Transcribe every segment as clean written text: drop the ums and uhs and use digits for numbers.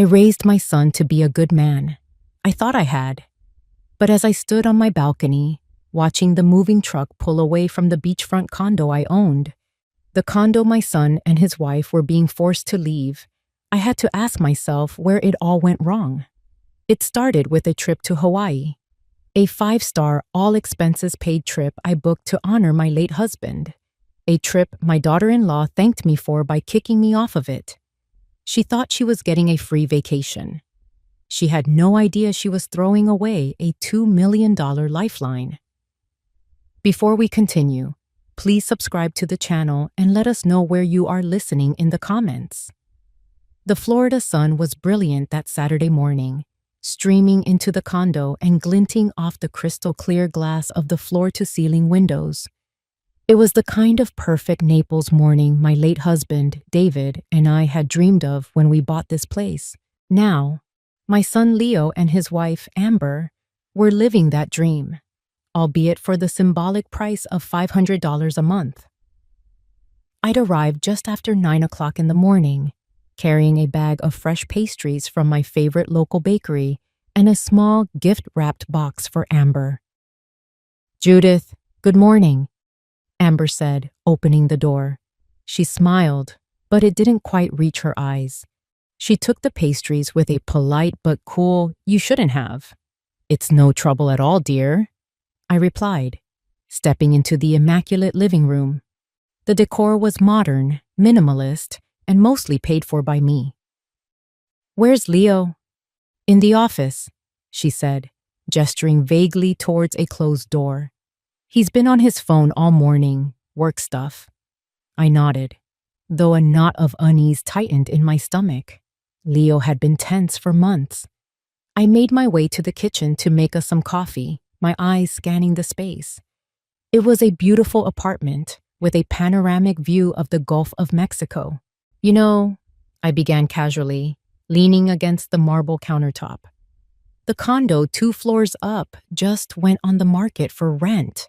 raised my son to be a good man. I thought I had. But as I stood on my balcony, watching the moving truck pull away from the beachfront condo I owned, the condo my son and his wife were being forced to leave, I had to ask myself where it all went wrong. It started with a trip to Hawaii, a 5-star, all-expenses-paid trip I booked to honor my late husband, a trip my daughter-in-law thanked me for by kicking me off of it. She thought she was getting a free vacation. She had no idea she was throwing away a $2 million lifeline. Before we continue, please subscribe to the channel and let us know where you are listening in the comments. The Florida sun was brilliant that Saturday morning, streaming into the condo and glinting off the crystal clear glass of the floor-to-ceiling windows. It was the kind of perfect Naples morning my late husband, David, and I had dreamed of when we bought this place. Now, my son Leo and his wife, Amber, were living that dream, albeit for the symbolic price of $500 a month. I'd arrived just after 9 o'clock in the morning, carrying a bag of fresh pastries from my favorite local bakery and a small gift-wrapped box for Amber. "Judith, good morning," Amber said, opening the door. She smiled, but it didn't quite reach her eyes. She took the pastries with a polite but cool, "You shouldn't have." "It's no trouble at all, dear," I replied, stepping into the immaculate living room. The decor was modern, minimalist, and mostly paid for by me. "Where's Leo?" "In the office," she said, gesturing vaguely towards a closed door. "He's been on his phone all morning, work stuff." I nodded, though a knot of unease tightened in my stomach. Leo had been tense for months. I made my way to the kitchen to make us some coffee, my eyes scanning the space. It was a beautiful apartment with a panoramic view of the Gulf of Mexico. "You know," I began casually, leaning against the marble countertop, "the condo 2 floors up just went on the market for rent.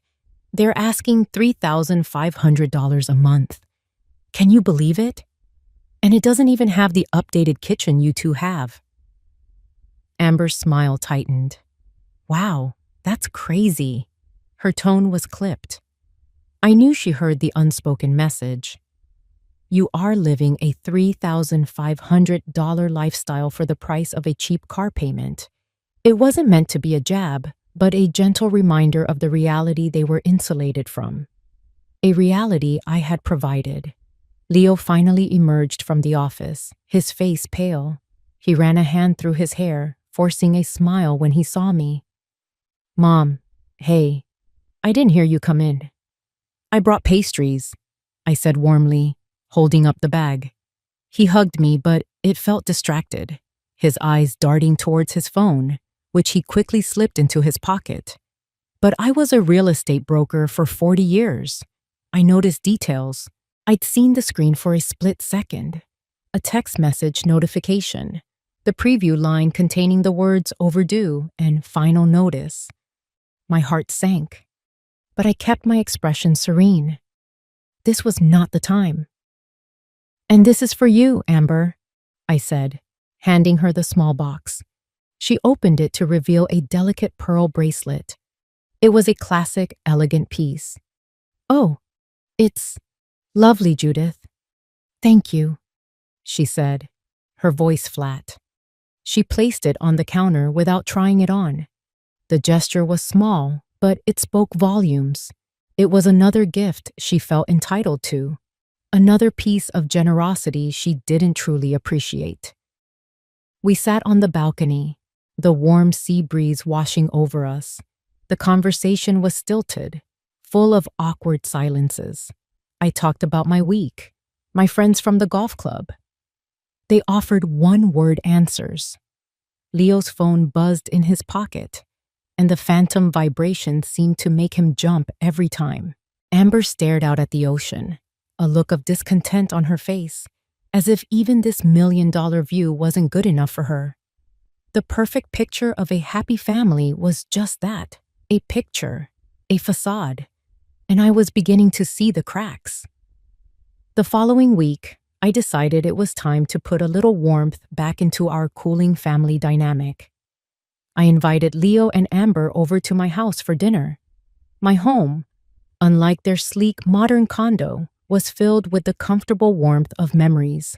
They're asking $3,500 a month. Can you believe it? And it doesn't even have the updated kitchen you two have." Amber's smile tightened. "Wow, that's crazy." Her tone was clipped. I knew she heard the unspoken message. You are living a $3,500 lifestyle for the price of a cheap car payment. It wasn't meant to be a jab, but a gentle reminder of the reality they were insulated from. A reality I had provided. Leo finally emerged from the office, his face pale. He ran a hand through his hair, forcing a smile when he saw me. "Mom, hey, I didn't hear you come in." "I brought pastries," I said warmly, holding up the bag. He hugged me, but it felt distracted, his eyes darting towards his phone, which he quickly slipped into his pocket. But I was a real estate broker for 40 years. I noticed details. I'd seen the screen for a split second. A text message notification, the preview line containing the words "overdue" and "final notice." My heart sank, but I kept my expression serene. This was not the time. "And this is for you, Amber," I said, handing her the small box. She opened it to reveal a delicate pearl bracelet. It was a classic, elegant piece. "Oh, it's lovely, Judith." "Thank you," she said, her voice flat. She placed it on the counter without trying it on. The gesture was small, but it spoke volumes. It was another gift she felt entitled to. Another piece of generosity she didn't truly appreciate. We sat on the balcony, the warm sea breeze washing over us. The conversation was stilted, full of awkward silences. I talked about my week, my friends from the golf club. They offered one-word answers. Leo's phone buzzed in his pocket, and the phantom vibration seemed to make him jump every time. Amber stared out at the ocean, a look of discontent on her face, as if even this million-dollar view wasn't good enough for her. The perfect picture of a happy family was just that, a picture, a facade, and I was beginning to see the cracks. The following week, I decided it was time to put a little warmth back into our cooling family dynamic. I invited Leo and Amber over to my house for dinner. My home, unlike their sleek modern condo, was filled with the comfortable warmth of memories.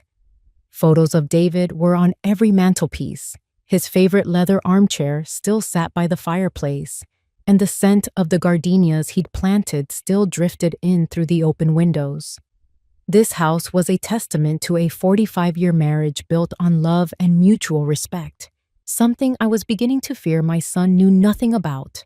Photos of David were on every mantelpiece. His favorite leather armchair still sat by the fireplace, and the scent of the gardenias he'd planted still drifted in through the open windows. This house was a testament to a 45-year marriage built on love and mutual respect, something I was beginning to fear my son knew nothing about.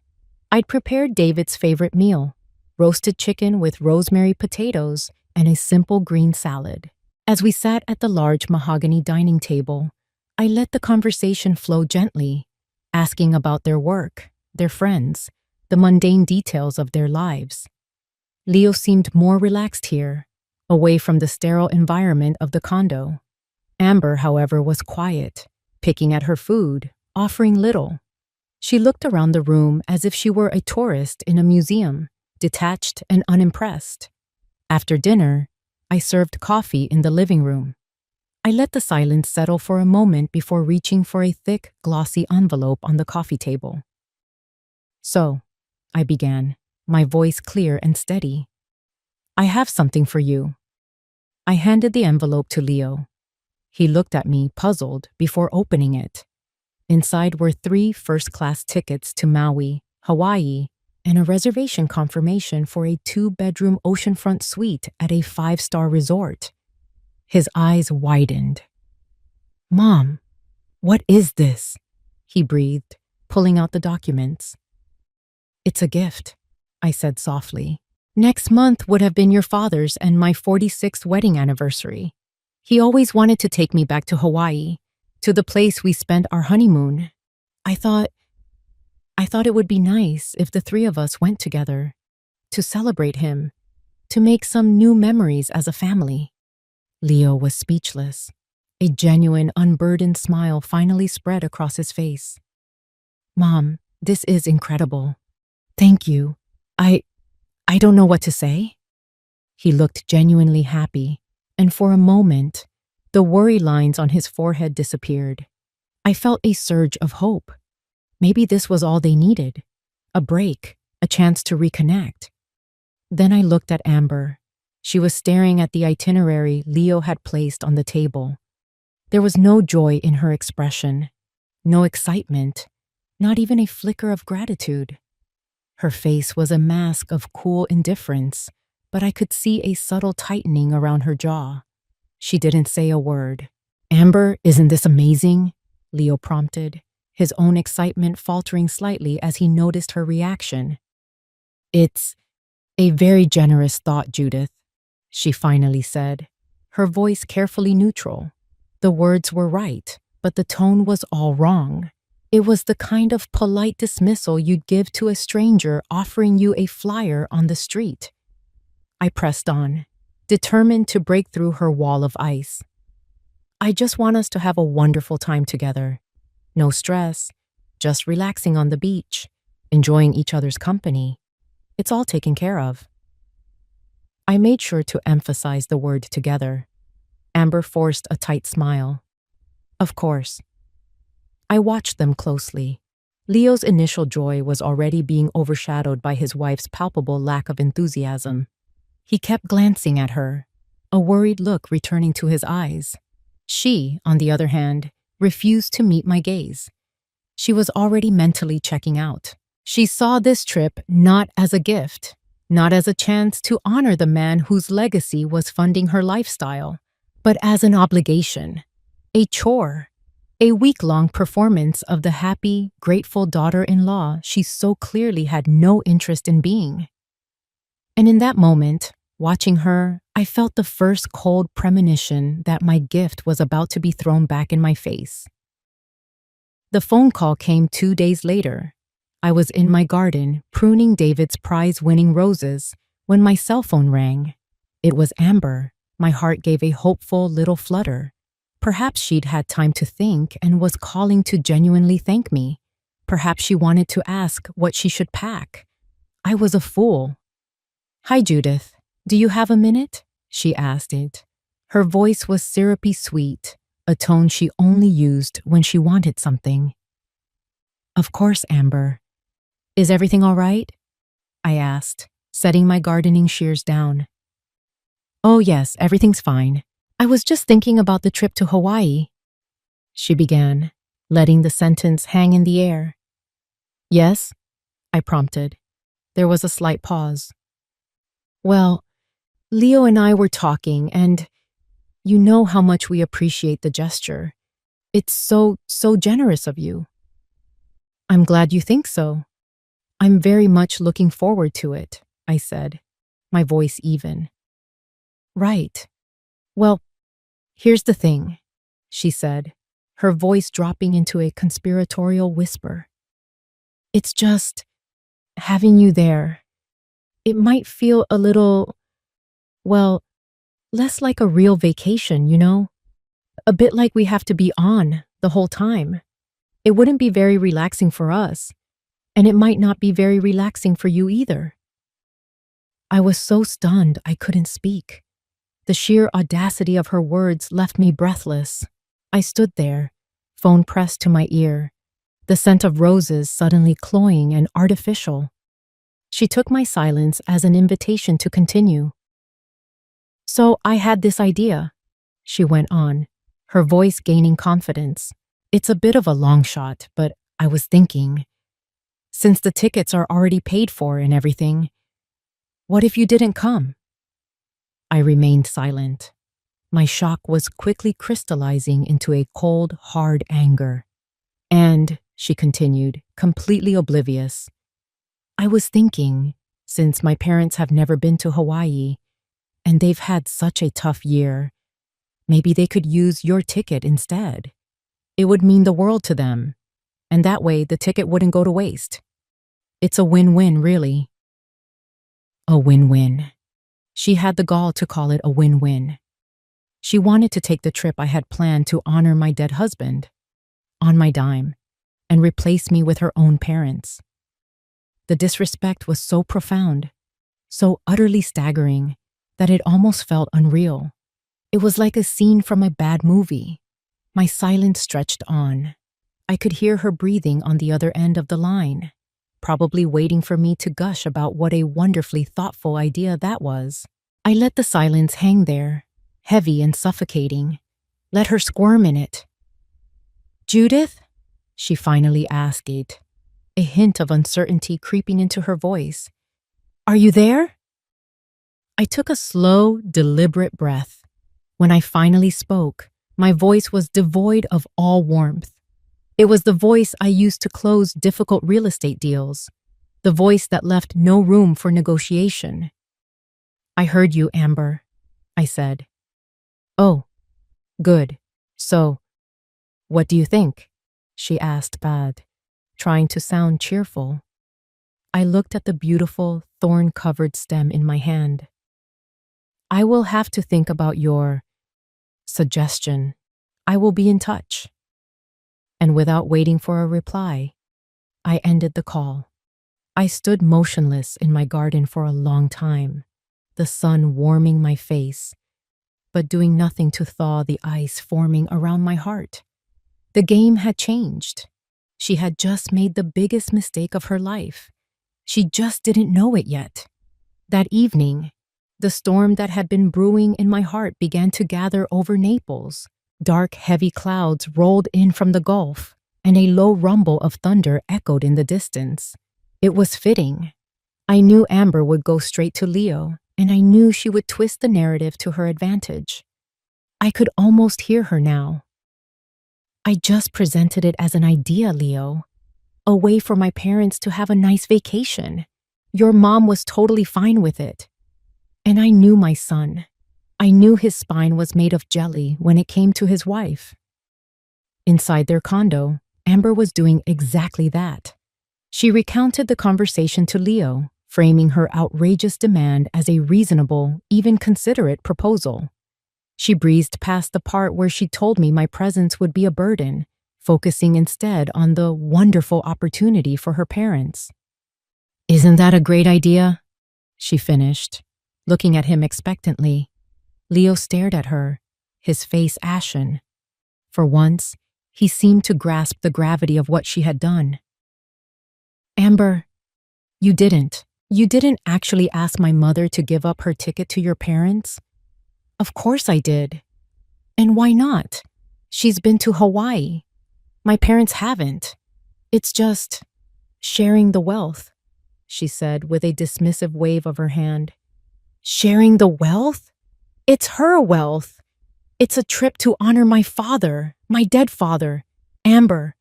I'd prepared David's favorite meal, roasted chicken with rosemary potatoes and a simple green salad. As we sat at the large mahogany dining table, I let the conversation flow gently, asking about their work, their friends, the mundane details of their lives. Leo seemed more relaxed here, away from the sterile environment of the condo. Amber, however, was quiet, picking at her food, offering little. She looked around the room as if she were a tourist in a museum, detached and unimpressed. After dinner, I served coffee in the living room. I let the silence settle for a moment before reaching for a thick, glossy envelope on the coffee table. "So," I began, my voice clear and steady, "I have something for you." I handed the envelope to Leo. He looked at me, puzzled, before opening it. Inside were 3 first-class tickets to Maui, Hawaii, and a reservation confirmation for a 2-bedroom oceanfront suite at a 5-star resort. His eyes widened. "Mom, what is this?" he breathed, pulling out the documents. "It's a gift," I said softly. "Next month would have been your father's and my 46th wedding anniversary. He always wanted to take me back to Hawaii, to the place we spent our honeymoon. I thought it would be nice if the 3 of us went together, to celebrate him, to make some new memories as a family." Leo was speechless. A genuine, unburdened smile finally spread across his face. "Mom, this is incredible. Thank you. I don't know what to say." He looked genuinely happy, and for a moment, the worry lines on his forehead disappeared. I felt a surge of hope. Maybe this was all they needed. A break, a chance to reconnect. Then I looked at Amber. She was staring at the itinerary Leo had placed on the table. There was no joy in her expression, no excitement, not even a flicker of gratitude. Her face was a mask of cool indifference, but I could see a subtle tightening around her jaw. She didn't say a word. "Amber, isn't this amazing?" Leo prompted, his own excitement faltering slightly as he noticed her reaction. "It's a very generous thought, Judith," she finally said, her voice carefully neutral. The words were right, but the tone was all wrong. It was the kind of polite dismissal you'd give to a stranger offering you a flyer on the street. I pressed on, determined to break through her wall of ice. "I just want us to have a wonderful time together. No stress, just relaxing on the beach, enjoying each other's company. It's all taken care of." I made sure to emphasize the word together. Amber forced a tight smile. "Of course." I watched them closely. Leo's initial joy was already being overshadowed by his wife's palpable lack of enthusiasm. He kept glancing at her, a worried look returning to his eyes. She, on the other hand, refused to meet my gaze. She was already mentally checking out. She saw this trip not as a gift, not as a chance to honor the man whose legacy was funding her lifestyle, but as an obligation, a chore, a week-long performance of the happy, grateful daughter-in-law she so clearly had no interest in being. And in that moment, watching her, I felt the first cold premonition that my gift was about to be thrown back in my face. The phone call came 2 days later. I was in my garden, pruning David's prize-winning roses, when my cell phone rang. It was Amber. My heart gave a hopeful little flutter. Perhaps she'd had time to think and was calling to genuinely thank me. Perhaps she wanted to ask what she should pack. I was a fool. "Hi, Judith. Do you have a minute?" she asked it, Her voice was syrupy sweet, a tone she only used when she wanted something. Of course, Amber. Is everything all right? I asked, setting my gardening shears down. Oh yes, everything's fine. I was just thinking about the trip to Hawaii, she began, letting the sentence hang in the air. Yes? I prompted. There was a slight pause. Well, Leo and I were talking, and you know how much we appreciate the gesture. It's so generous of you. I'm glad you think so. I'm very much looking forward to it, I said, my voice even. Right. Well, here's the thing, she said, her voice dropping into a conspiratorial whisper. It's just having you there. It might feel a little, well, less like a real vacation, you know? A bit like we have to be on the whole time. It wouldn't be very relaxing for us, and it might not be very relaxing for you either. I was so stunned I couldn't speak. The sheer audacity of her words left me breathless. I stood there, phone pressed to my ear, the scent of roses suddenly cloying and artificial. She took my silence as an invitation to continue. So I had this idea, she went on, her voice gaining confidence. It's a bit of a long shot, but I was thinking, since the tickets are already paid for and everything, what if you didn't come? I remained silent. My shock was quickly crystallizing into a cold, hard anger. And, she continued, completely oblivious, I was thinking, since my parents have never been to Hawaii, and they've had such a tough year, maybe they could use your ticket instead. It would mean the world to them, and that way the ticket wouldn't go to waste. It's a win-win, really. A win-win. She had the gall to call it a win-win. She wanted to take the trip I had planned to honor my dead husband, on my dime, and replace me with her own parents. The disrespect was so profound, so utterly staggering, that it almost felt unreal. It was like a scene from a bad movie. My silence stretched on. I could hear her breathing on the other end of the line, probably waiting for me to gush about what a wonderfully thoughtful idea that was. I let the silence hang there, heavy and suffocating. Let her squirm in it. Judith? She finally asked it, a hint of uncertainty creeping into her voice. Are you there? I took a slow, deliberate breath. When I finally spoke, my voice was devoid of all warmth. It was the voice I used to close difficult real estate deals, the voice that left no room for negotiation. I heard you, Amber, I said. Oh, good. So, what do you think? She asked bad, trying to sound cheerful. I looked at the beautiful, thorn-covered stem in my hand. I will have to think about your suggestion. I will be in touch. And without waiting for a reply, I ended the call. I stood motionless in my garden for a long time, the sun warming my face, but doing nothing to thaw the ice forming around my heart. The game had changed. She had just made the biggest mistake of her life. She just didn't know it yet. That evening, the storm that had been brewing in my heart began to gather over Naples. Dark, heavy clouds rolled in from the Gulf, and a low rumble of thunder echoed in the distance. It was fitting. I knew Amber would go straight to Leo, and I knew she would twist the narrative to her advantage. I could almost hear her now. I just presented it as an idea, Leo. A way for my parents to have a nice vacation. Your mom was totally fine with it. And I knew my son. I knew his spine was made of jelly when it came to his wife. Inside their condo, Amber was doing exactly that. She recounted the conversation to Leo, framing her outrageous demand as a reasonable, even considerate proposal. She breezed past the part where she told me my presence would be a burden, focusing instead on the wonderful opportunity for her parents. Isn't that a great idea? She finished, looking at him expectantly. Leo stared at her, his face ashen. For once, he seemed to grasp the gravity of what she had done. Amber, you didn't. You didn't actually ask my mother to give up her ticket to your parents? Of course I did. And why not? She's been to Hawaii. My parents haven't. It's just sharing the wealth, she said with a dismissive wave of her hand. Sharing the wealth? It's her wealth. It's a trip to honor my father, my dead father. Amber,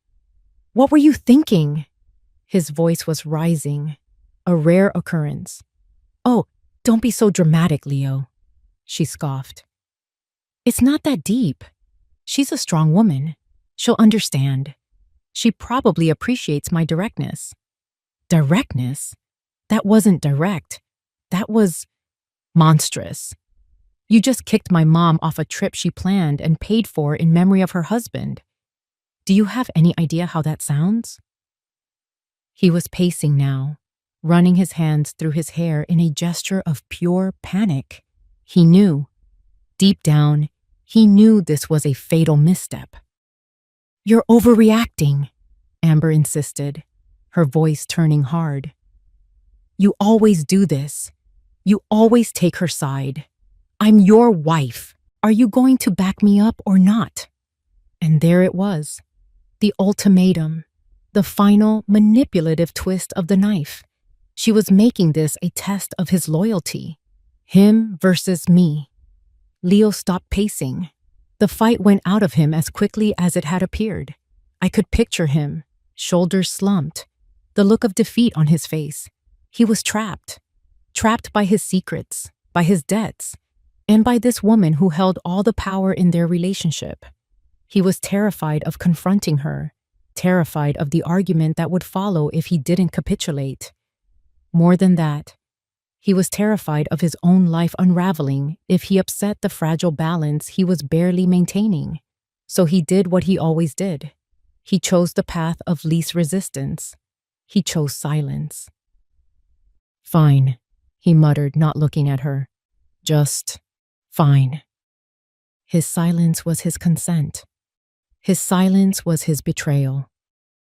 what were you thinking? His voice was rising, a rare occurrence. Oh, don't be so dramatic, Leo, she scoffed. It's not that deep. She's a strong woman. She'll understand. She probably appreciates my directness. Directness? That wasn't direct. That was monstrous. You just kicked my mom off a trip she planned and paid for in memory of her husband. Do you have any idea how that sounds? He was pacing now, running his hands through his hair in a gesture of pure panic. He knew. Deep down, he knew this was a fatal misstep. You're overreacting, Amber insisted, her voice turning hard. You always do this. You always take her side. I'm your wife. Are you going to back me up or not? And there it was, the ultimatum, the final manipulative twist of the knife. She was making this a test of his loyalty. Him versus me. Leo stopped pacing. The fight went out of him as quickly as it had appeared. I could picture him, shoulders slumped, the look of defeat on his face. He was trapped by his secrets, by his debts, and by this woman who held all the power in their relationship. He was terrified of confronting her, terrified of the argument that would follow if he didn't capitulate. More than that, he was terrified of his own life unraveling if he upset the fragile balance he was barely maintaining. So he did what he always did. He chose the path of least resistance. He chose silence. Fine, he muttered, not looking at her. Just fine. His silence was his consent. His silence was his betrayal.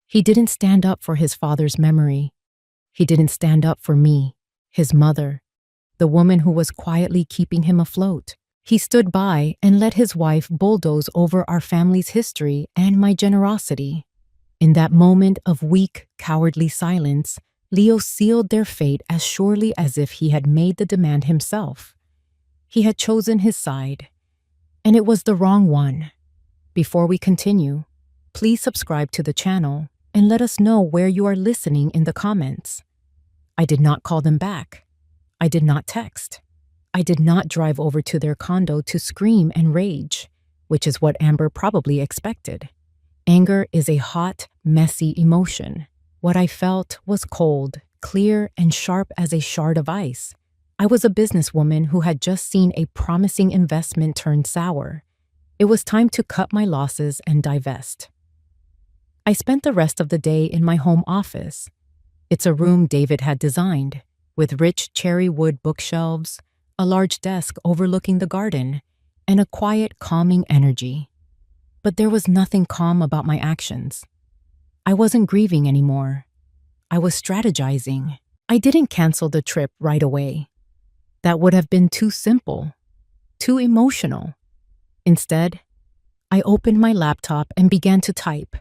He didn't stand up for his father's memory. He didn't stand up for me, his mother, the woman who was quietly keeping him afloat. He stood by and let his wife bulldoze over our family's history and my generosity. In that moment of weak, cowardly silence, Leo sealed their fate as surely as if he had made the demand himself. He had chosen his side, and it was the wrong one. Before we continue, please subscribe to the channel and let us know where you are listening in the comments. I did not call them back. I did not text. I did not drive over to their condo to scream and rage, which is what Amber probably expected. Anger is a hot, messy emotion. What I felt was cold, clear, and sharp as a shard of ice. I was a businesswoman who had just seen a promising investment turn sour. It was time to cut my losses and divest. I spent the rest of the day in my home office. It's a room David had designed, with rich cherry wood bookshelves, a large desk overlooking the garden, and a quiet, calming energy. But there was nothing calm about my actions. I wasn't grieving anymore. I was strategizing. I didn't cancel the trip right away. That would have been too simple, too emotional. Instead, I opened my laptop and began to type.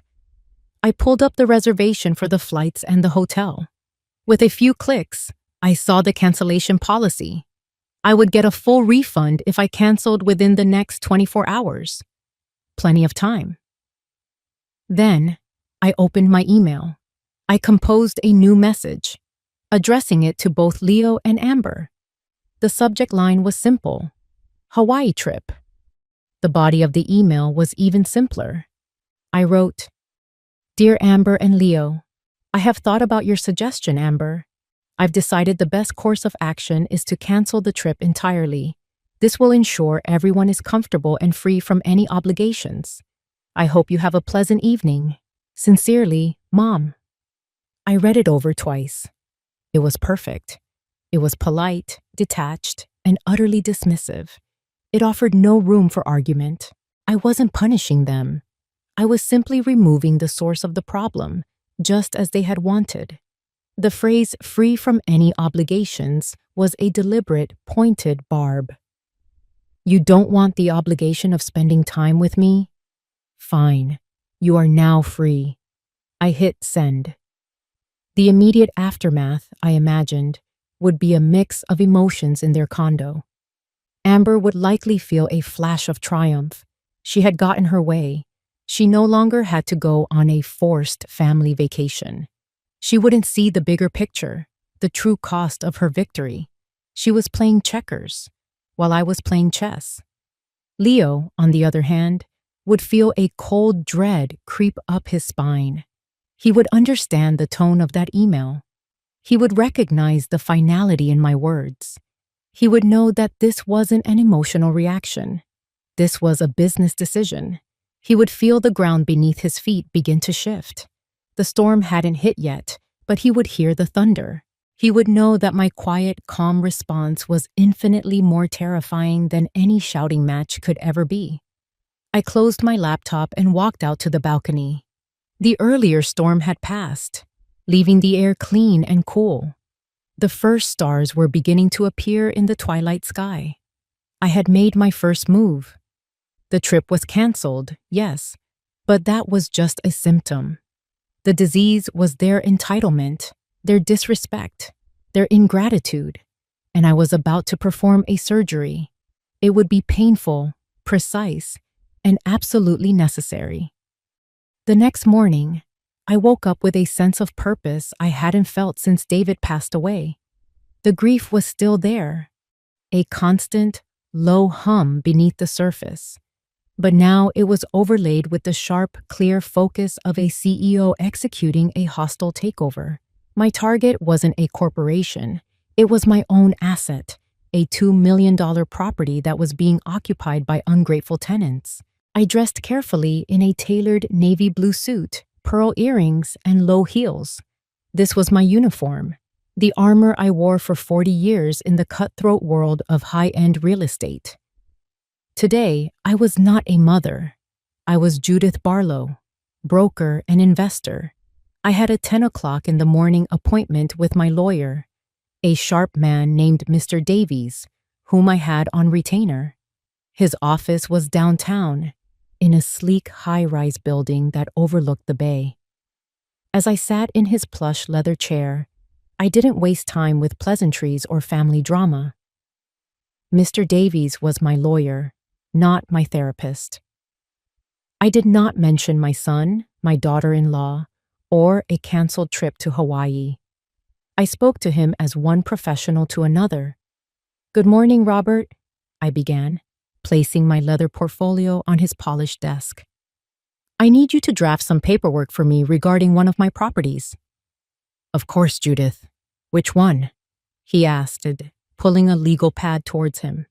I pulled up the reservation for the flights and the hotel. With a few clicks, I saw the cancellation policy. I would get a full refund if I canceled within the next 24 hours. Plenty of time. Then, I opened my email. I composed a new message, addressing it to both Leo and Amber. The subject line was simple: Hawaii trip. The body of the email was even simpler. I wrote, Dear Amber and Leo, I have thought about your suggestion, Amber. I've decided the best course of action is to cancel the trip entirely. This will ensure everyone is comfortable and free from any obligations. I hope you have a pleasant evening. Sincerely, Mom. I read it over twice. It was perfect. It was polite, detached, and utterly dismissive. It offered no room for argument. I wasn't punishing them. I was simply removing the source of the problem, just as they had wanted. The phrase free from any obligations was a deliberate, pointed barb. You don't want the obligation of spending time with me? Fine. You are now free. I hit send. The immediate aftermath, I imagined, would be a mix of emotions in their condo. Amber would likely feel a flash of triumph. She had gotten her way. She no longer had to go on a forced family vacation. She wouldn't see the bigger picture, the true cost of her victory. She was playing checkers, while I was playing chess. Leo, on the other hand, would feel a cold dread creep up his spine. He would understand the tone of that email. He would recognize the finality in my words. He would know that this wasn't an emotional reaction. This was a business decision. He would feel the ground beneath his feet begin to shift. The storm hadn't hit yet, but he would hear the thunder. He would know that my quiet, calm response was infinitely more terrifying than any shouting match could ever be. I closed my laptop and walked out to the balcony. The earlier storm had passed, leaving the air clean and cool. The first stars were beginning to appear in the twilight sky. I had made my first move. The trip was canceled, yes, but that was just a symptom. The disease was their entitlement, their disrespect, their ingratitude, and I was about to perform a surgery. It would be painful, precise, and absolutely necessary. The next morning, I woke up with a sense of purpose I hadn't felt since David passed away. The grief was still there, a constant, low hum beneath the surface. But now it was overlaid with the sharp, clear focus of a CEO executing a hostile takeover. My target wasn't a corporation. It was my own asset, a $2 million property that was being occupied by ungrateful tenants. I dressed carefully in a tailored navy blue suit, pearl earrings, and low heels. This was my uniform, the armor I wore for 40 years in the cutthroat world of high-end real estate. Today, I was not a mother. I was Judith Barlow, broker and investor. I had a 10 o'clock in the morning appointment with my lawyer, a sharp man named Mr. Davies, whom I had on retainer. His office was downtown, in a sleek high-rise building that overlooked the bay. As I sat in his plush leather chair, I didn't waste time with pleasantries or family drama. Mr. Davies was my lawyer, not my therapist. I did not mention my son, my daughter-in-law, or a canceled trip to Hawaii. I spoke to him as one professional to another. "Good morning, Robert," I began, placing my leather portfolio on his polished desk. "I need you to draft some paperwork for me regarding one of my properties." "Of course, Judith. Which one?" he asked, pulling a legal pad towards him.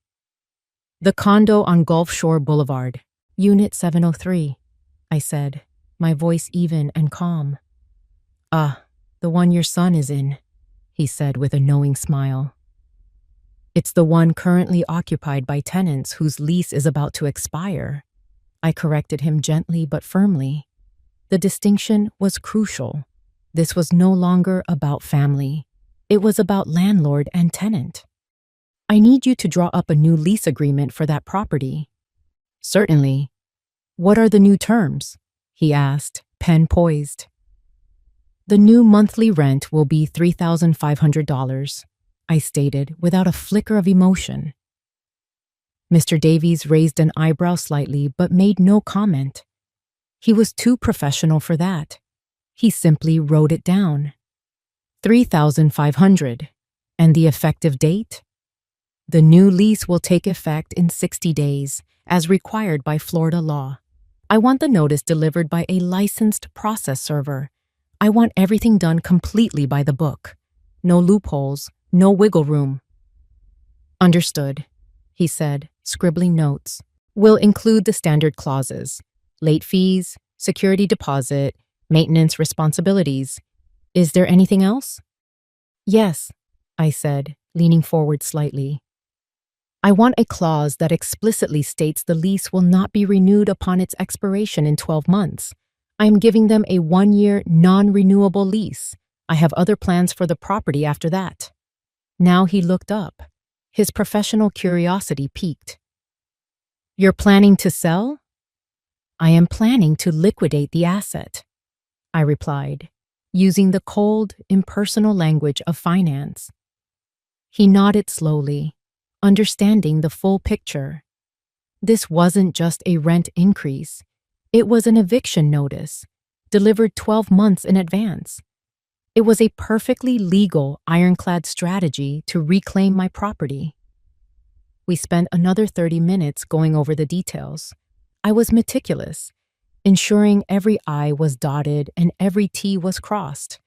"The condo on Gulf Shore Boulevard, Unit 703, I said, my voice even and calm. "Ah, the one your son is in," he said with a knowing smile. "It's the one currently occupied by tenants whose lease is about to expire," I corrected him gently but firmly. The distinction was crucial. This was no longer about family. It was about landlord and tenant. "I need you to draw up a new lease agreement for that property." "Certainly. What are the new terms?" he asked, pen poised. "The new monthly rent will be $3,500, I stated without a flicker of emotion. Mr. Davies raised an eyebrow slightly but made no comment. He was too professional for that. He simply wrote it down. $3,500. And the effective date? "The new lease will take effect in 60 days, as required by Florida law. I want the notice delivered by a licensed process server. I want everything done completely by the book. No loopholes, no wiggle room." "Understood," he said, scribbling notes. "We'll include the standard clauses: late fees, security deposit, maintenance responsibilities. Is there anything else?" "Yes," I said, leaning forward slightly. I want a clause that explicitly states the lease will not be renewed upon its expiration in 12 months. I am giving them a 1-year non-renewable lease. I have other plans for the property after that." Now he looked up. His professional curiosity piqued. "You're planning to sell?" "I am planning to liquidate the asset," I replied, using the cold, impersonal language of finance. He nodded slowly, understanding the full picture. This wasn't just a rent increase. It was an eviction notice, delivered 12 months in advance. It was a perfectly legal, ironclad strategy to reclaim my property. We spent another 30 minutes going over the details. I was meticulous, ensuring every I was dotted and every T was crossed.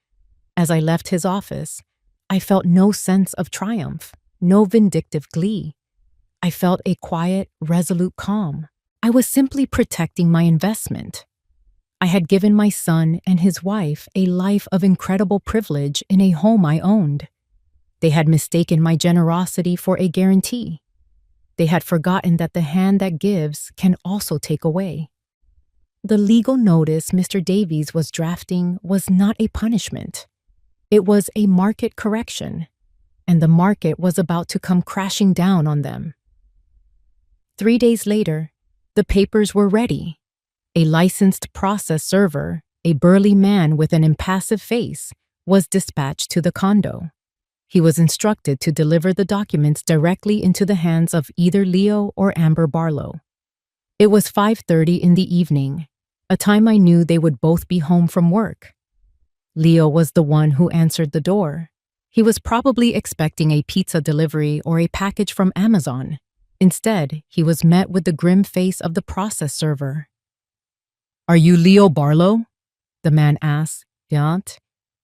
As I left his office, I felt no sense of triumph, no vindictive glee. I felt a quiet, resolute calm. I was simply protecting my investment. I had given my son and his wife a life of incredible privilege in a home I owned. They had mistaken my generosity for a guarantee. They had forgotten that the hand that gives can also take away. The legal notice Mr. Davies was drafting was not a punishment. It was a market correction, and the market was about to come crashing down on them. 3 days later, the papers were ready. A licensed process server, a burly man with an impassive face, was dispatched to the condo. He was instructed to deliver the documents directly into the hands of either Leo or Amber Barlow. It was 5:30 in the evening, a time I knew they would both be home from work. Leo was the one who answered the door. He was probably expecting a pizza delivery or a package from Amazon. Instead, he was met with the grim face of the process server. "Are you Leo Barlow?" the man asked,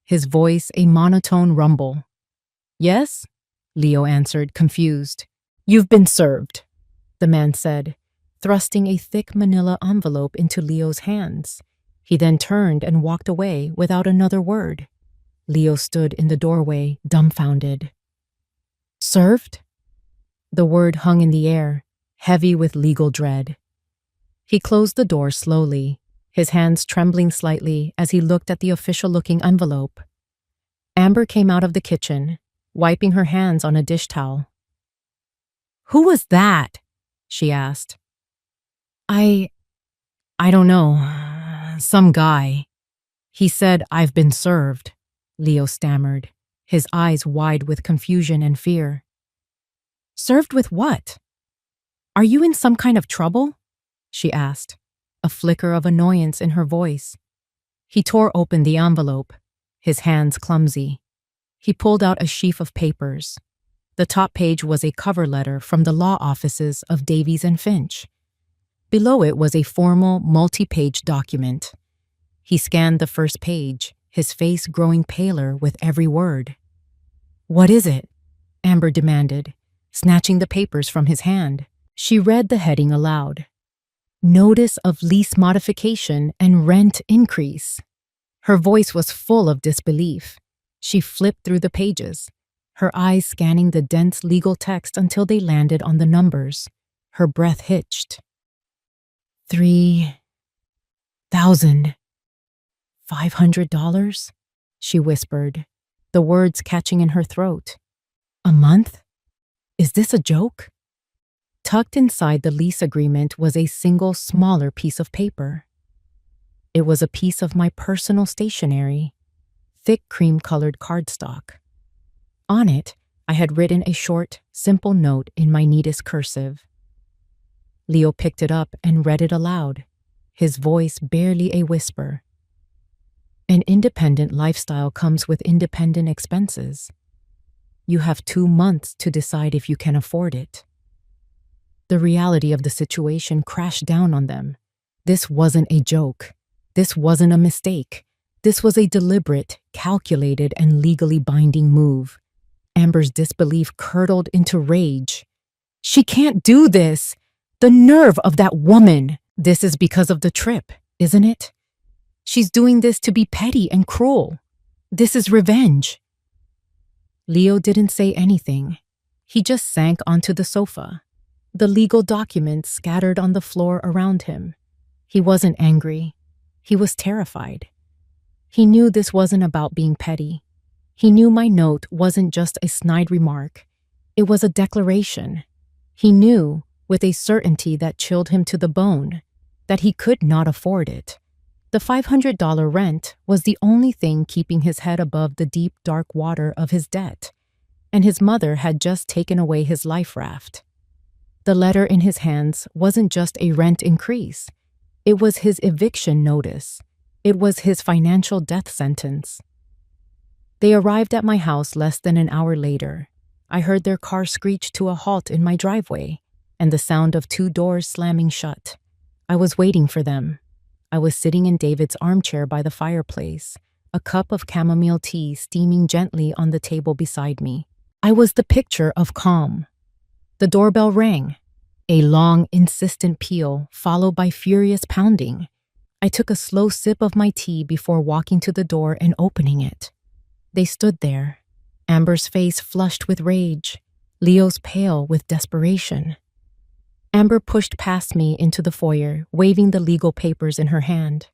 his voice a monotone rumble. "Yes," Leo answered, confused. "You've been served," the man said, thrusting a thick manila envelope into Leo's hands. He then turned and walked away without another word. Leo stood in the doorway, dumbfounded. "Served?" The word hung in the air, heavy with legal dread. He closed the door slowly, his hands trembling slightly as he looked at the official-looking envelope. Amber came out of the kitchen, wiping her hands on a dish towel. "Who was that?" she asked. I don't know. Some guy. He said I've been served," Leo stammered, his eyes wide with confusion and fear. "Served with what? Are you in some kind of trouble?" she asked, a flicker of annoyance in her voice. He tore open the envelope, his hands clumsy. He pulled out a sheaf of papers. The top page was a cover letter from the law offices of Davies and Finch. Below it was a formal, multi-page document. He scanned the first page, his face growing paler with every word. "What is it?" Amber demanded, snatching the papers from his hand. She read the heading aloud. "Notice of lease modification and rent increase." Her voice was full of disbelief. She flipped through the pages, her eyes scanning the dense legal text until they landed on the numbers. Her breath hitched. $3,500, she whispered, the words catching in her throat. "A month? Is this a joke?" Tucked inside the lease agreement was a single smaller piece of paper. It was a piece of my personal stationery, thick cream-colored cardstock. On it, I had written a short, simple note in my neatest cursive. Leo picked it up and read it aloud, his voice barely a whisper. "An independent lifestyle comes with independent expenses. You have 2 months to decide if you can afford it." The reality of the situation crashed down on them. This wasn't a joke. This wasn't a mistake. This was a deliberate, calculated, and legally binding move. Amber's disbelief curdled into rage. "She can't do this! The nerve of that woman! This is because of the trip, isn't it? She's doing this to be petty and cruel. This is revenge." Leo didn't say anything. He just sank onto the sofa, the legal documents scattered on the floor around him. He wasn't angry. He was terrified. He knew this wasn't about being petty. He knew my note wasn't just a snide remark. It was a declaration. He knew, with a certainty that chilled him to the bone, that he could not afford it. The $500 rent was the only thing keeping his head above the deep, dark water of his debt, and his mother had just taken away his life raft. The letter in his hands wasn't just a rent increase. It was his eviction notice. It was his financial death sentence. They arrived at my house less than an hour later. I heard their car screech to a halt in my driveway, and the sound of 2 doors slamming shut. I was waiting for them. I was sitting in David's armchair by the fireplace, a cup of chamomile tea steaming gently on the table beside me. I was the picture of calm. The doorbell rang, a long, insistent peal followed by furious pounding. I took a slow sip of my tea before walking to the door and opening it. They stood there, Amber's face flushed with rage, Leo's pale with desperation. Amber pushed past me into the foyer, waving the legal papers in her hand.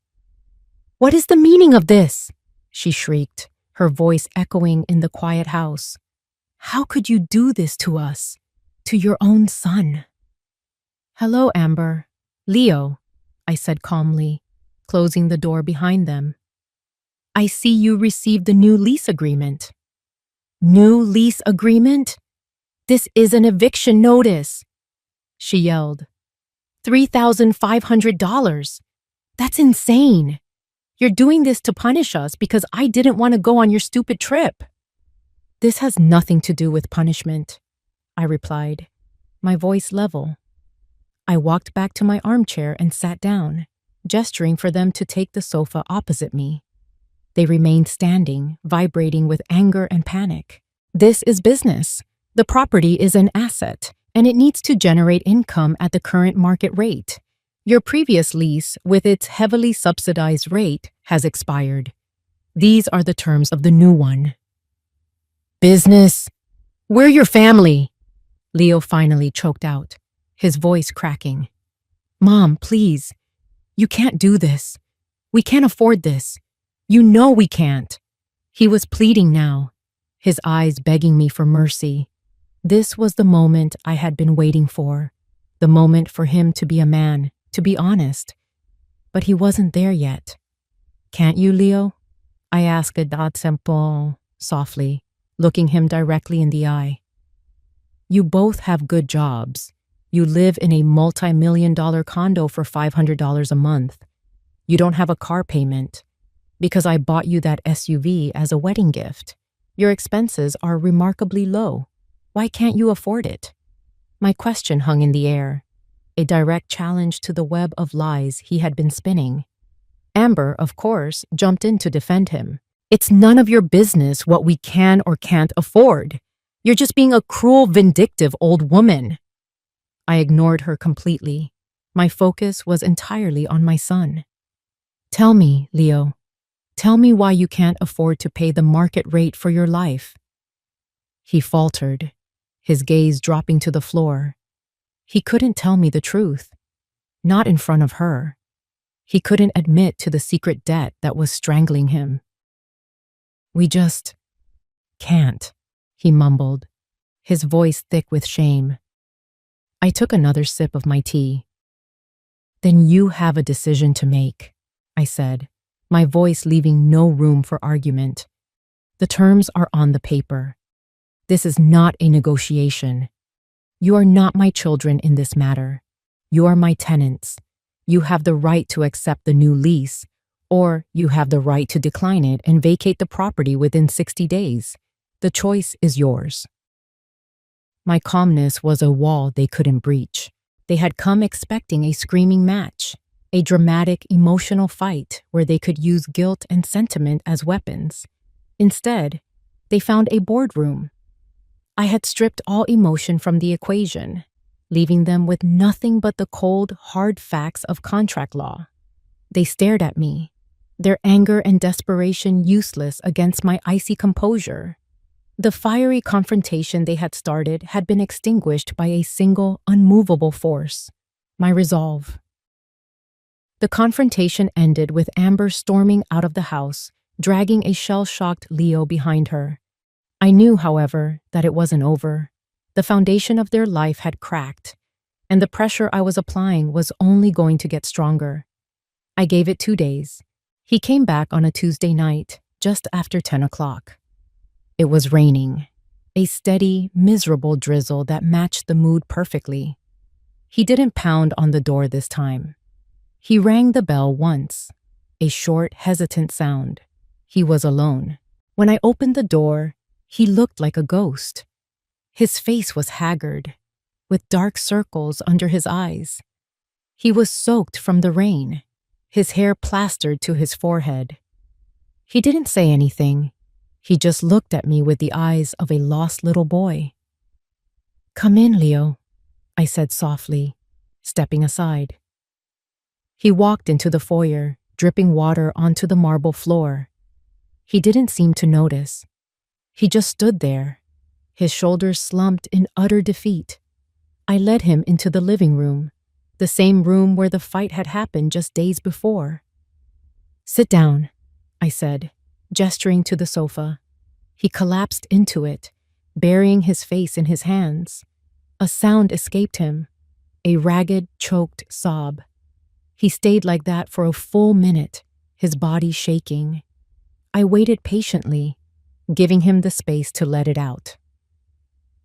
"What is the meaning of this?" she shrieked, her voice echoing in the quiet house. "How could you do this to us? To your own son?" "Hello, Amber." "Leo," I said calmly, closing the door behind them. "I see you received the new lease agreement." "New lease agreement? This is an eviction notice," she yelled. $3,500. That's insane. You're doing this to punish us because I didn't want to go on your stupid trip. "This has nothing to do with punishment," I replied, my voice level. I walked back to my armchair and sat down, gesturing for them to take the sofa opposite me. They remained standing, vibrating with anger and panic. "This is business. The property is an asset, and it needs to generate income at the current market rate. Your previous lease, with its heavily subsidized rate, has expired. These are the terms of the new one." "Business? We're your family," Leo finally choked out, his voice cracking. "Mom, please. You can't do this. We can't afford this. You know we can't." He was pleading now, his eyes begging me for mercy. This was the moment I had been waiting for, the moment for him to be a man, to be honest. But he wasn't there yet. "Can't you, Leo?" I asked that simple, softly, looking him directly in the eye. "You both have good jobs. You live in a multi-million-dollar condo for $500 a month. You don't have a car payment. Because I bought you that SUV as a wedding gift. Your expenses are remarkably low. Why can't you afford it?" My question hung in the air, a direct challenge to the web of lies he had been spinning. Amber, of course, jumped in to defend him. "It's none of your business what we can or can't afford. You're just being a cruel, vindictive old woman." I ignored her completely. My focus was entirely on my son. "Tell me, Leo. Tell me why you can't afford to pay the market rate for your life." He faltered, his gaze dropping to the floor. He couldn't tell me the truth. Not in front of her. He couldn't admit to the secret debt that was strangling him. "We just can't," he mumbled, his voice thick with shame. I took another sip of my tea. "Then you have a decision to make," I said, my voice leaving no room for argument. "The terms are on the paper. This is not a negotiation. You are not my children in this matter. You are my tenants. You have the right to accept the new lease, or you have the right to decline it and vacate the property within 60 days. The choice is yours." My calmness was a wall they couldn't breach. They had come expecting a screaming match, a dramatic, emotional fight where they could use guilt and sentiment as weapons. Instead, they found a boardroom. I had stripped all emotion from the equation, leaving them with nothing but the cold, hard facts of contract law. They stared at me, their anger and desperation useless against my icy composure. The fiery confrontation they had started had been extinguished by a single, unmovable force: my resolve. The confrontation ended with Amber storming out of the house, dragging a shell-shocked Leo behind her. I knew, however, that it wasn't over. The foundation of their life had cracked, and the pressure I was applying was only going to get stronger. I gave it 2 days. He came back on a Tuesday night, just after 10 o'clock. It was raining, a steady, miserable drizzle that matched the mood perfectly. He didn't pound on the door this time. He rang the bell once, a short, hesitant sound. He was alone. When I opened the door, he looked like a ghost. His face was haggard, with dark circles under his eyes. He was soaked from the rain, his hair plastered to his forehead. He didn't say anything. He just looked at me with the eyes of a lost little boy. "Come in, Leo," I said softly, stepping aside. He walked into the foyer, dripping water onto the marble floor. He didn't seem to notice. He just stood there, his shoulders slumped in utter defeat. I led him into the living room, the same room where the fight had happened just days before. "Sit down," I said, gesturing to the sofa. He collapsed into it, burying his face in his hands. A sound escaped him, a ragged, choked sob. He stayed like that for a full minute, his body shaking. I waited patiently, giving him the space to let it out.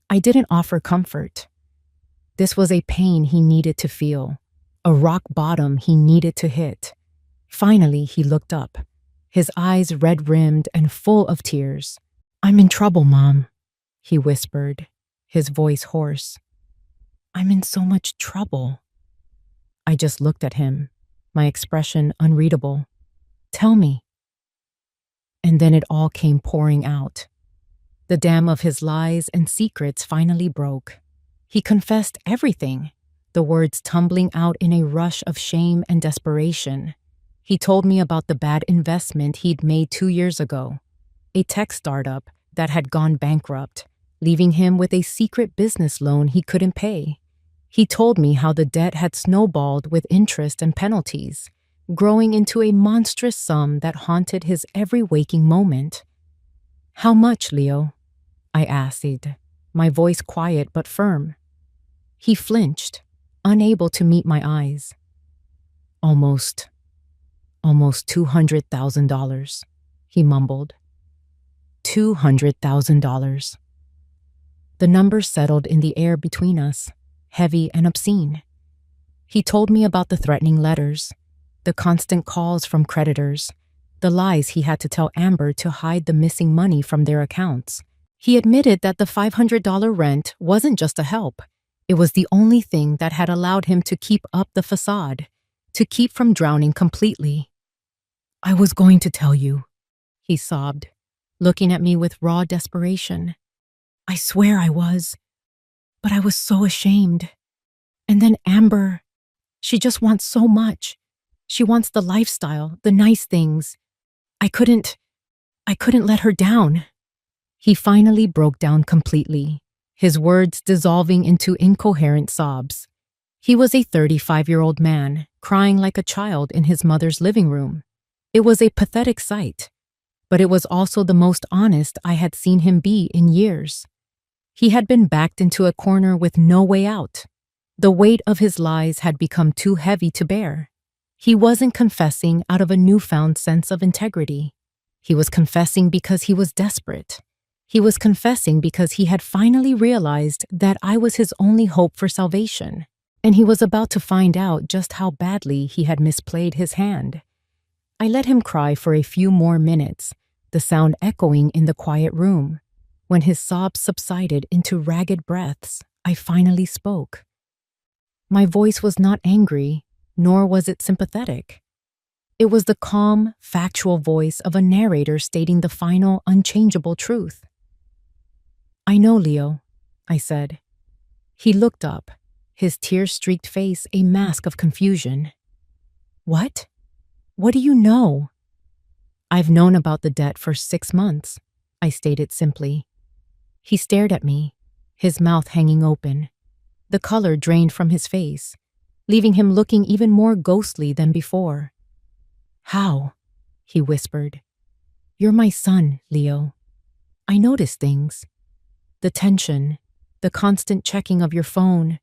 I didn't offer comfort. This was a pain he needed to feel, a rock bottom he needed to hit. Finally, he looked up, his eyes red-rimmed and full of tears. "I'm in trouble, Mom," he whispered, his voice hoarse. "I'm in so much trouble." I just looked at him, my expression unreadable. "Tell me." And then it all came pouring out. The dam of his lies and secrets finally broke. He confessed everything, the words tumbling out in a rush of shame and desperation. He told me about the bad investment he'd made 2 years ago, a tech startup that had gone bankrupt, leaving him with a secret business loan he couldn't pay. He told me how the debt had snowballed with interest and penalties, growing into a monstrous sum that haunted his every waking moment. "How much, Leo?" I asked, my voice quiet but firm. He flinched, unable to meet my eyes. Almost $200,000, he mumbled. $200,000. The number settled in the air between us, heavy and obscene. He told me about the threatening letters, the constant calls from creditors, the lies he had to tell Amber to hide the missing money from their accounts. He admitted that the $500 rent wasn't just a help. It was the only thing that had allowed him to keep up the facade, to keep from drowning completely. "I was going to tell you," he sobbed, looking at me with raw desperation. "I swear I was. But I was so ashamed. And then Amber, she just wants so much. She wants the lifestyle, the nice things. I couldn't let her down." He finally broke down completely, his words dissolving into incoherent sobs. He was a 35-year-old man, crying like a child in his mother's living room. It was a pathetic sight, but it was also the most honest I had seen him be in years. He had been backed into a corner with no way out. The weight of his lies had become too heavy to bear. He wasn't confessing out of a newfound sense of integrity. He was confessing because he was desperate. He was confessing because he had finally realized that I was his only hope for salvation, and he was about to find out just how badly he had misplayed his hand. I let him cry for a few more minutes, the sound echoing in the quiet room. When his sobs subsided into ragged breaths, I finally spoke. My voice was not angry, nor was it sympathetic. It was the calm, factual voice of a narrator stating the final, unchangeable truth. "I know, Leo," I said. He looked up, his tear-streaked face a mask of confusion. "What? What do you know?" "I've known about the debt for 6 months," I stated simply. He stared at me, his mouth hanging open. The color drained from his face, leaving him looking even more ghostly than before. "How?" he whispered. "You're my son, Leo. I notice things. The tension, the constant checking of your phone,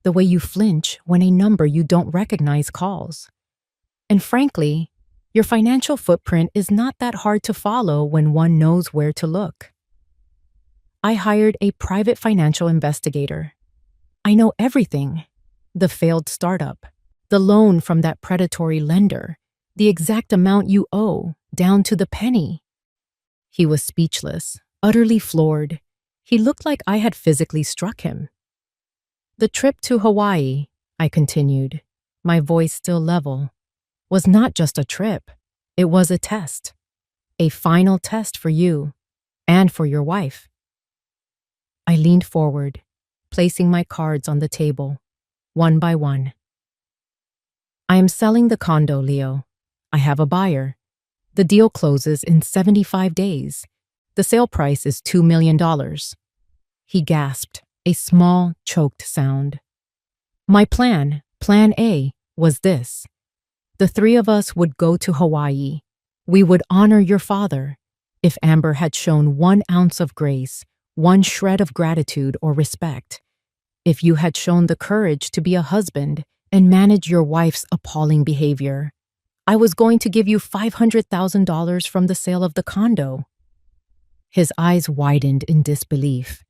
the way you flinch when a number you don't recognize calls. And frankly, your financial footprint is not that hard to follow when one knows where to look. I hired a private financial investigator. I know everything. The failed startup, the loan from that predatory lender, the exact amount you owe, down to the penny." He was speechless, utterly floored. He looked like I had physically struck him. "The trip to Hawaii," I continued, my voice still level, "was not just a trip. It was a test. A final test for you and for your wife." I leaned forward, placing my cards on the table, one by one. "I am selling the condo, Leo. I have a buyer. The deal closes in 75 days. The sale price is $2 million. He gasped, a small, choked sound. "My plan, Plan A, was this. The three of us would go to Hawaii. We would honor your father. If Amber had shown 1 ounce of grace, 1 shred of gratitude or respect, if you had shown the courage to be a husband and manage your wife's appalling behavior, I was going to give you $500,000 from the sale of the condo." His eyes widened in disbelief,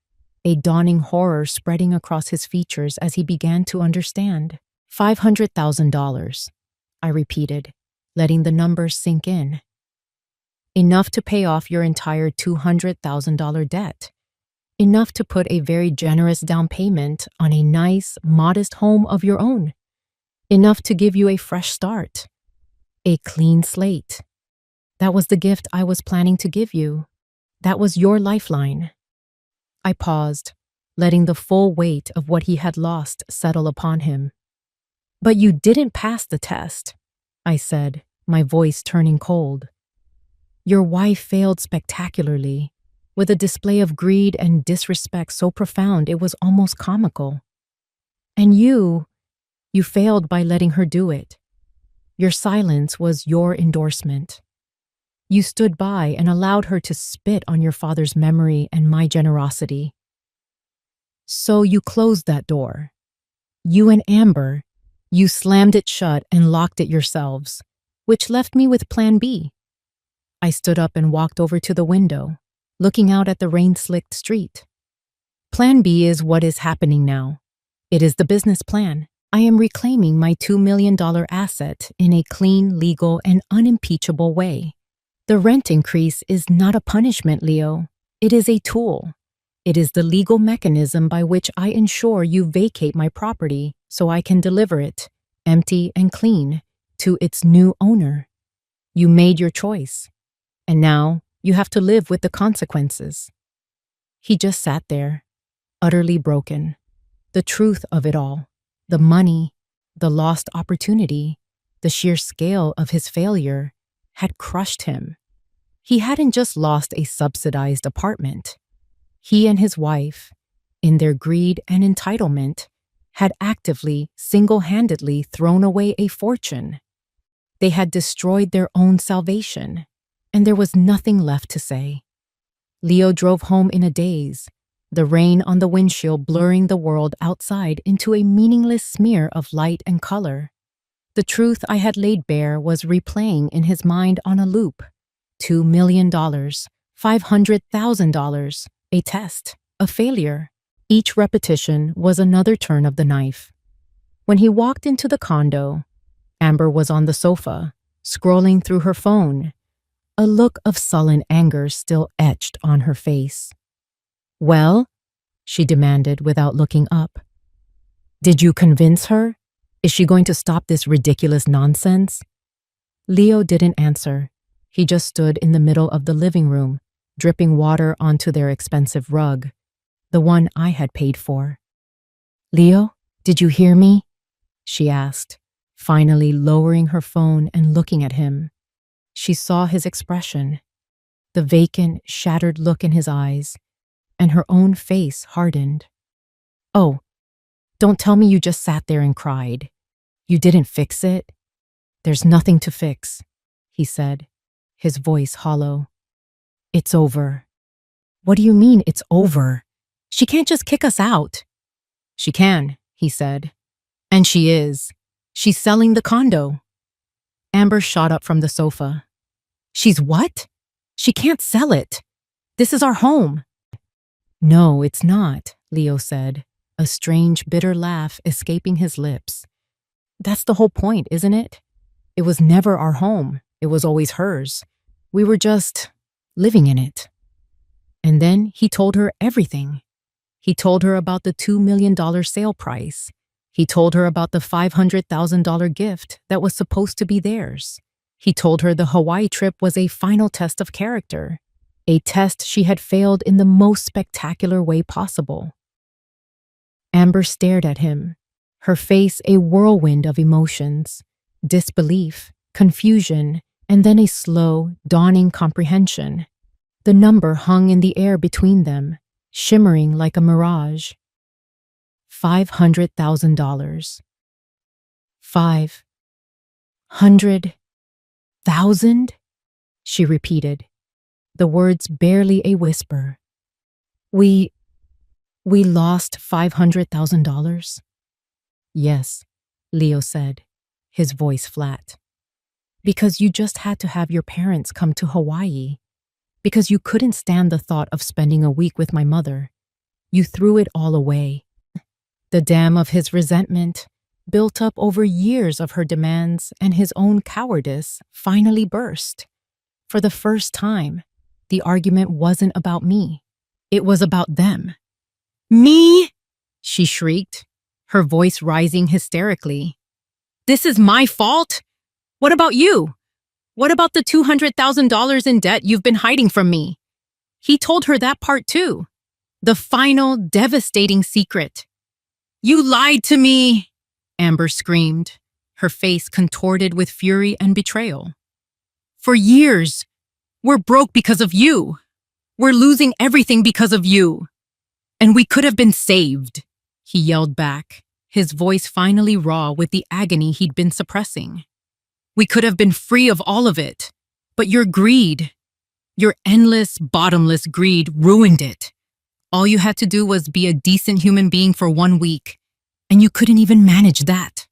a dawning horror spreading across his features as he began to understand. $500,000, I repeated, letting the numbers sink in. "Enough to pay off your entire $200,000 debt. Enough to put a very generous down payment on a nice, modest home of your own. Enough to give you a fresh start. A clean slate. That was the gift I was planning to give you. That was your lifeline." I paused, letting the full weight of what he had lost settle upon him. "But you didn't pass the test," I said, my voice turning cold. "Your wife failed spectacularly, with a display of greed and disrespect so profound it was almost comical. And you failed by letting her do it. Your silence was your endorsement. You stood by and allowed her to spit on your father's memory and my generosity. So you closed that door. You and Amber, you slammed it shut and locked it yourselves, which left me with Plan B." I stood up and walked over to the window, looking out at the rain-slicked street. "Plan B is what is happening now. It is the business plan. I am reclaiming my $2 million asset in a clean, legal, and unimpeachable way. The rent increase is not a punishment, Leo. It is a tool. It is the legal mechanism by which I ensure you vacate my property so I can deliver it, empty and clean, to its new owner. You made your choice, and now you have to live with the consequences." He just sat there, utterly broken. The truth of it all, the money, the lost opportunity, the sheer scale of his failure, had crushed him. He hadn't just lost a subsidized apartment. He and his wife, in their greed and entitlement, had actively, single-handedly thrown away a fortune. They had destroyed their own salvation, and there was nothing left to say. Leo drove home in a daze, the rain on the windshield blurring the world outside into a meaningless smear of light and color. The truth I had laid bare was replaying in his mind on a loop. $2 million, $500,000, a test, a failure. Each repetition was another turn of the knife. When he walked into the condo, Amber was on the sofa, scrolling through her phone, a look of sullen anger still etched on her face. "Well?" she demanded without looking up. "Did you convince her? Is she going to stop this ridiculous nonsense?" Leo didn't answer. He just stood in the middle of the living room, dripping water onto their expensive rug, the one I had paid for. "Leo, did you hear me?" she asked, finally lowering her phone and looking at him. She saw his expression, the vacant, shattered look in his eyes, and her own face hardened. "Oh, don't tell me you just sat there and cried. You didn't fix it?" "There's nothing to fix," he said, his voice hollow. "It's over." "What do you mean it's over? She can't just kick us out." "She can," he said. "And she is. She's selling the condo." Amber shot up from the sofa. "She's what? She can't sell it. This is our home." "No, it's not," Leo said, a strange, bitter laugh escaping his lips. "That's the whole point, isn't it? It was never our home. It was always hers. We were just living in it." And then he told her everything. He told her about the $2 million sale price. He told her about the $500,000 gift that was supposed to be theirs. He told her the Hawaii trip was a final test of character, a test she had failed in the most spectacular way possible. Amber stared at him, her face a whirlwind of emotions, disbelief, confusion, and then a slow, dawning comprehension. The number hung in the air between them, shimmering like a mirage. $500,000. 500,000? She repeated, the words barely a whisper. We lost $500,000? Yes, Leo said, his voice flat. Because you just had to have your parents come to Hawaii. Because you couldn't stand the thought of spending a week with my mother. You threw it all away. The dam of his resentment, built up over years of her demands and his own cowardice, finally burst. For the first time, the argument wasn't about me. It was about them. "Me?" she shrieked, her voice rising hysterically. "This is my fault? What about you? What about the $200,000 in debt you've been hiding from me?" He told her that part too. The final, devastating secret. "You lied to me!" Amber screamed, her face contorted with fury and betrayal. "For years, we're broke because of you. We're losing everything because of you. And we could have been saved," he yelled back, his voice finally raw with the agony he'd been suppressing. "We could have been free of all of it. But your greed, your endless, bottomless greed ruined it. All you had to do was be a decent human being for 1 week, and you couldn't even manage that."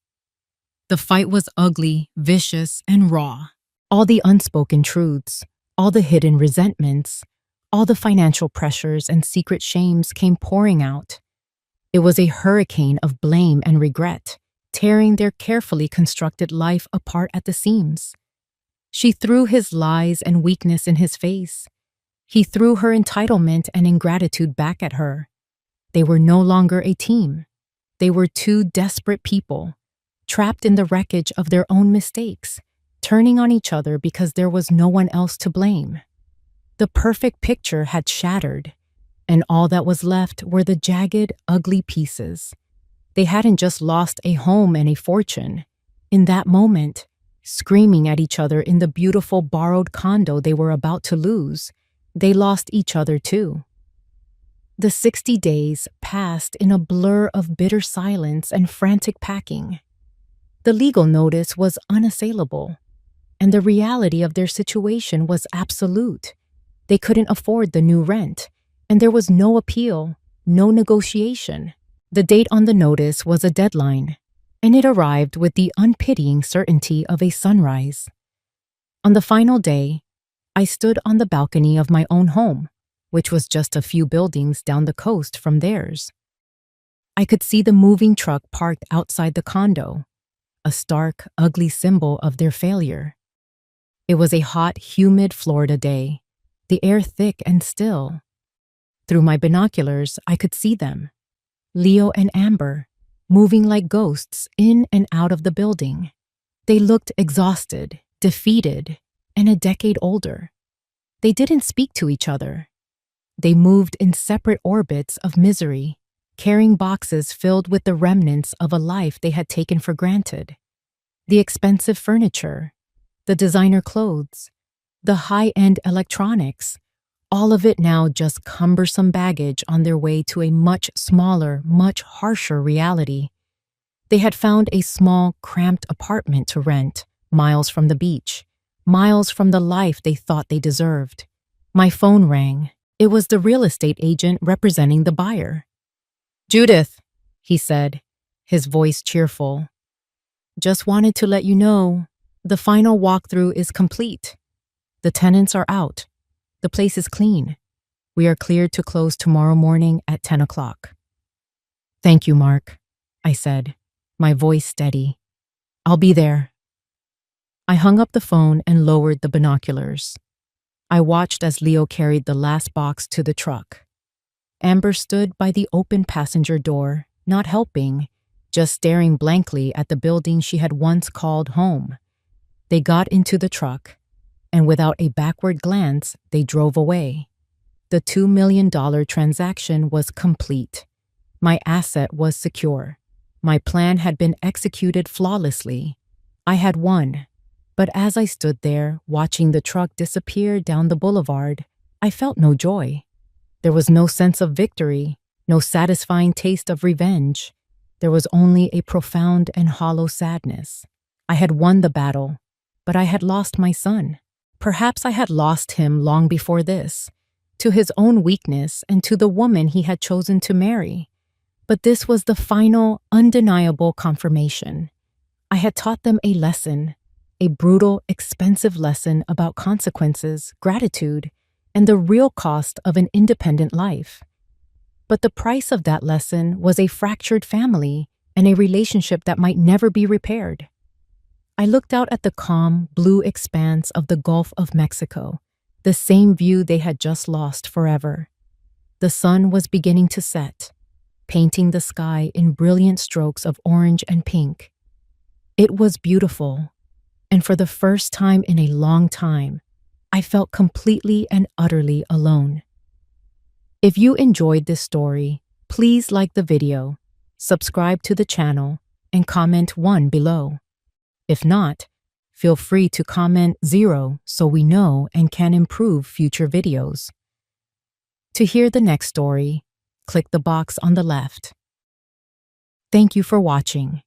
The fight was ugly, vicious, and raw. All the unspoken truths, all the hidden resentments, all the financial pressures and secret shames came pouring out. It was a hurricane of blame and regret, tearing their carefully constructed life apart at the seams. She threw his lies and weakness in his face. He threw her entitlement and ingratitude back at her. They were no longer a team. They were two desperate people, trapped in the wreckage of their own mistakes, turning on each other because there was no one else to blame. The perfect picture had shattered, and all that was left were the jagged, ugly pieces. They hadn't just lost a home and a fortune. In that moment, screaming at each other in the beautiful borrowed condo they were about to lose, they lost each other too. The 60 days passed in a blur of bitter silence and frantic packing. The legal notice was unassailable, and the reality of their situation was absolute. They couldn't afford the new rent, and there was no appeal, no negotiation. The date on the notice was a deadline, and it arrived with the unpitying certainty of a sunrise. On the final day, I stood on the balcony of my own home, which was just a few buildings down the coast from theirs. I could see the moving truck parked outside the condo, a stark, ugly symbol of their failure. It was a hot, humid Florida day, the air thick and still. Through my binoculars, I could see them, Leo and Amber, moving like ghosts in and out of the building. They looked exhausted, defeated, and a decade older. They didn't speak to each other. They moved in separate orbits of misery, carrying boxes filled with the remnants of a life they had taken for granted. The expensive furniture, the designer clothes, the high-end electronics, all of it now just cumbersome baggage on their way to a much smaller, much harsher reality. They had found a small, cramped apartment to rent, miles from the beach, miles from the life they thought they deserved. My phone rang. It was the real estate agent representing the buyer. "Judith," he said, his voice cheerful. "Just wanted to let you know, the final walkthrough is complete. The tenants are out. The place is clean. We are cleared to close tomorrow morning at 10 o'clock. "Thank you, Mark," I said, my voice steady. "I'll be there." I hung up the phone and lowered the binoculars. I watched as Leo carried the last box to the truck. Amber stood by the open passenger door, not helping, just staring blankly at the building she had once called home. They got into the truck, and without a backward glance, they drove away. The $2 million transaction was complete. My asset was secure. My plan had been executed flawlessly. I had won. But as I stood there, watching the truck disappear down the boulevard, I felt no joy. There was no sense of victory, no satisfying taste of revenge. There was only a profound and hollow sadness. I had won the battle, but I had lost my son. Perhaps I had lost him long before this, to his own weakness and to the woman he had chosen to marry. But this was the final, undeniable confirmation. I had taught them a lesson, a brutal, expensive lesson about consequences, gratitude, and the real cost of an independent life. But the price of that lesson was a fractured family and a relationship that might never be repaired. I looked out at the calm, blue expanse of the Gulf of Mexico, the same view they had just lost forever. The sun was beginning to set, painting the sky in brilliant strokes of orange and pink. It was beautiful, and for the first time in a long time, I felt completely and utterly alone. If you enjoyed this story, please like the video, subscribe to the channel, and comment 1 below. If not, feel free to comment 0 so we know and can improve future videos. To hear the next story, click the box on the left. Thank you for watching.